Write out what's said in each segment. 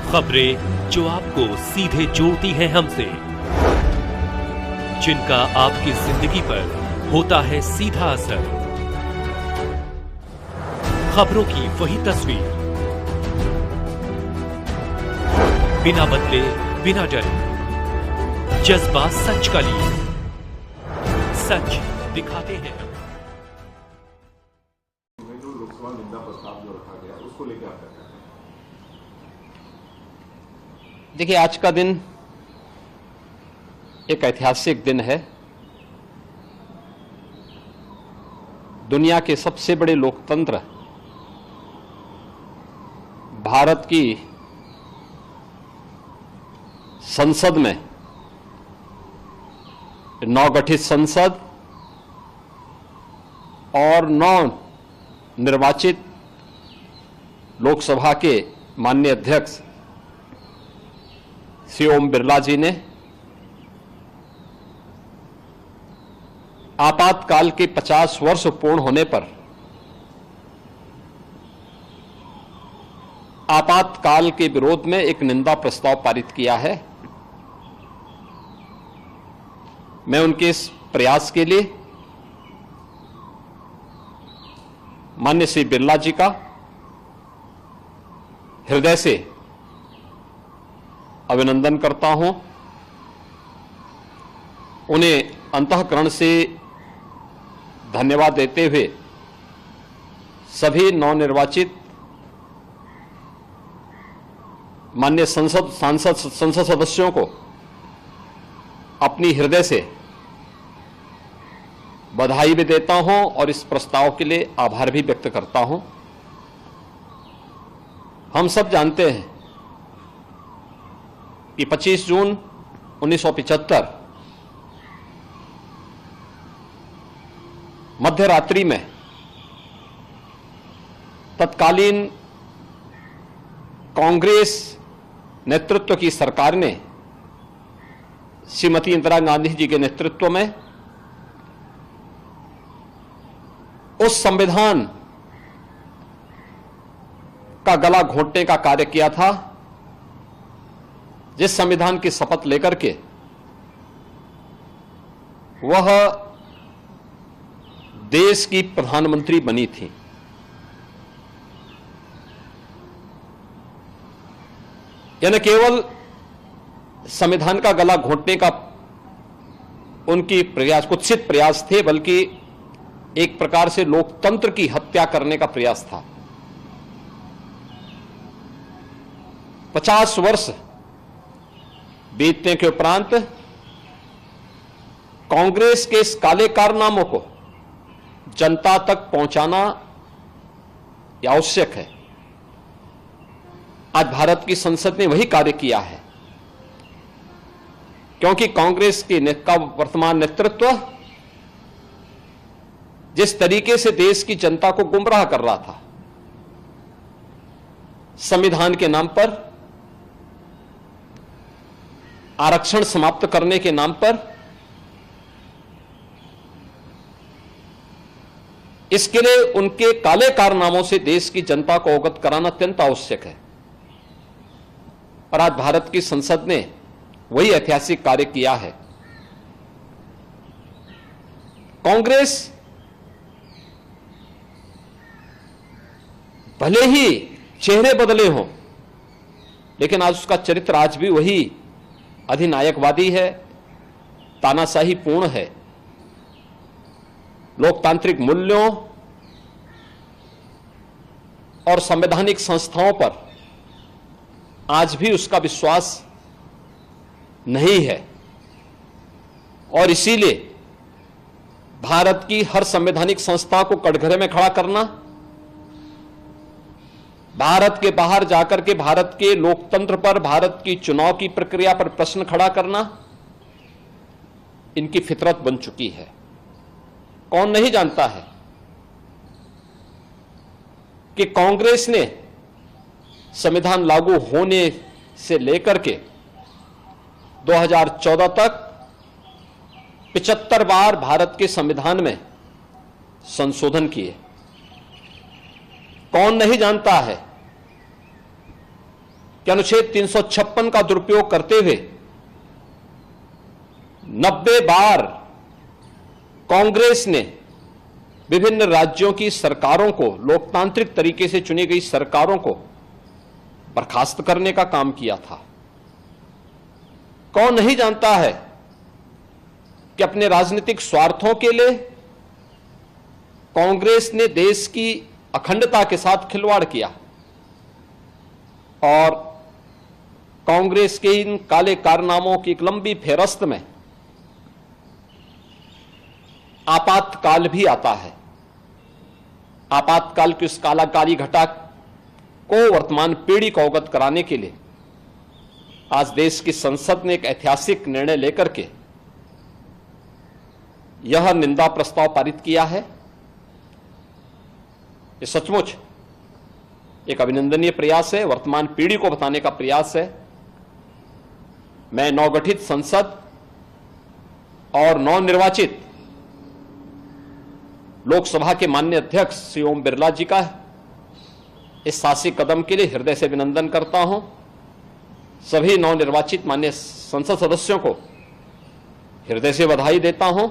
खबरें जो आपको सीधे जोड़ती हैं हमसे, जिनका आपकी जिंदगी पर होता है सीधा असर। खबरों की वही तस्वीर, बिना बदले बिना डरे, जज्बा सच का लिए, सच दिखाते हैं। जो लोकसभा निंदा प्रस्ताव जो रखा गया उसको लेकर आप क्या कहते हैं? देखिए, आज का दिन एक ऐतिहासिक दिन है। दुनिया के सबसे बड़े लोकतंत्र भारत की संसद में, नवगठित संसद और नव निर्वाचित लोकसभा के माननीय अध्यक्ष श्री ओम बिरला जी ने आपातकाल के 50 वर्ष पूर्ण होने पर आपातकाल के विरोध में एक निंदा प्रस्ताव पारित किया है। मैं उनके इस प्रयास के लिए माननीय श्री बिरला जी का हृदय से अभिनंदन करता हूं। उन्हें अंतःकरण से धन्यवाद देते हुए सभी नवनिर्वाचित माननीय संसद सदस्यों को अपनी हृदय से बधाई भी देता हूं और इस प्रस्ताव के लिए आभार भी व्यक्त करता हूं। हम सब जानते हैं कि 25 जून 1975 मध्य रात्रि में तत्कालीन कांग्रेस नेतृत्व की सरकार ने श्रीमती इंदिरा गांधी जी के नेतृत्व में उस संविधान का गला घोंटने का कार्य किया था जिस संविधान की शपथ लेकर के वह देश की प्रधानमंत्री बनी थी। यानी केवल संविधान का गला घोंटने का उनकी प्रयास, कुत्सित प्रयास थे, बल्कि एक प्रकार से लोकतंत्र की हत्या करने का प्रयास था। 50 वर्ष बीतने के उपरांत कांग्रेस के इस काले कारनामों को जनता तक पहुंचाना आवश्यक है। आज भारत की संसद ने वही कार्य किया है, क्योंकि कांग्रेस का वर्तमान नेतृत्व जिस तरीके से देश की जनता को गुमराह कर रहा था, संविधान के नाम पर, आरक्षण समाप्त करने के नाम पर, इसके लिए उनके काले कारनामों से देश की जनता को अवगत कराना अत्यंत आवश्यक है। और आज भारत की संसद ने वही ऐतिहासिक कार्य किया है। कांग्रेस भले ही चेहरे बदले हों, लेकिन आज उसका चरित्र आज भी वही अधिनायकवादी है, तानाशाही पूर्ण है। लोकतांत्रिक मूल्यों और संवैधानिक संस्थाओं पर आज भी उसका विश्वास नहीं है। और इसीलिए भारत की हर संवैधानिक संस्था को कटघरे में खड़ा करना, भारत के बाहर जाकर के भारत के लोकतंत्र पर, भारत की चुनाव की प्रक्रिया पर प्रश्न खड़ा करना इनकी फितरत बन चुकी है। कौन नहीं जानता है कि कांग्रेस ने संविधान लागू होने से लेकर के 2014 तक 75 बार भारत के संविधान में संशोधन किए। कौन नहीं जानता है कि अनुच्छेद 356 का दुरुपयोग करते हुए 90 बार कांग्रेस ने विभिन्न राज्यों की सरकारों को, लोकतांत्रिक तरीके से चुनी गई सरकारों को बर्खास्त करने का काम किया था। कौन नहीं जानता है कि अपने राजनीतिक स्वार्थों के लिए कांग्रेस ने देश की अखंडता के साथ खिलवाड़ किया और कांग्रेस के इन काले कारनामों की एक लंबी फेहरिस्त में आपातकाल भी आता है। आपातकाल की उस कालाकारी घटा को वर्तमान पीढ़ी को अवगत कराने के लिए आज देश की संसद ने एक ऐतिहासिक निर्णय लेकर के यह निंदा प्रस्ताव पारित किया है। ये सचमुच एक अभिनंदनीय प्रयास है, वर्तमान पीढ़ी को बताने का प्रयास है। मैं नवगठित संसद और नवनिर्वाचित लोकसभा के माननीय अध्यक्ष श्री ओम बिरला जी का इस साहसिक कदम के लिए हृदय से अभिनंदन करता हूं। सभी नवनिर्वाचित माननीय संसद सदस्यों को हृदय से बधाई देता हूं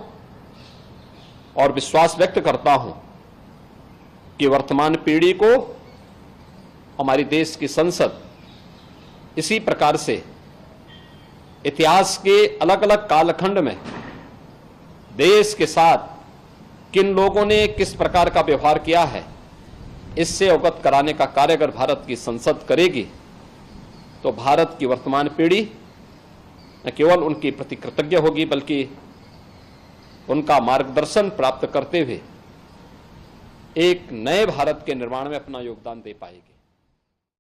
और विश्वास व्यक्त करता हूं कि वर्तमान पीढ़ी को हमारी देश की संसद इसी प्रकार से इतिहास के अलग अलग कालखंड में देश के साथ किन लोगों ने किस प्रकार का व्यवहार किया है, इससे अवगत कराने का कार्य अगर भारत की संसद करेगी तो भारत की वर्तमान पीढ़ी न केवल उनकी प्रति कृतज्ञ होगी बल्कि उनका मार्गदर्शन प्राप्त करते हुए एक नए भारत के निर्माण में अपना योगदान दे पाएगी।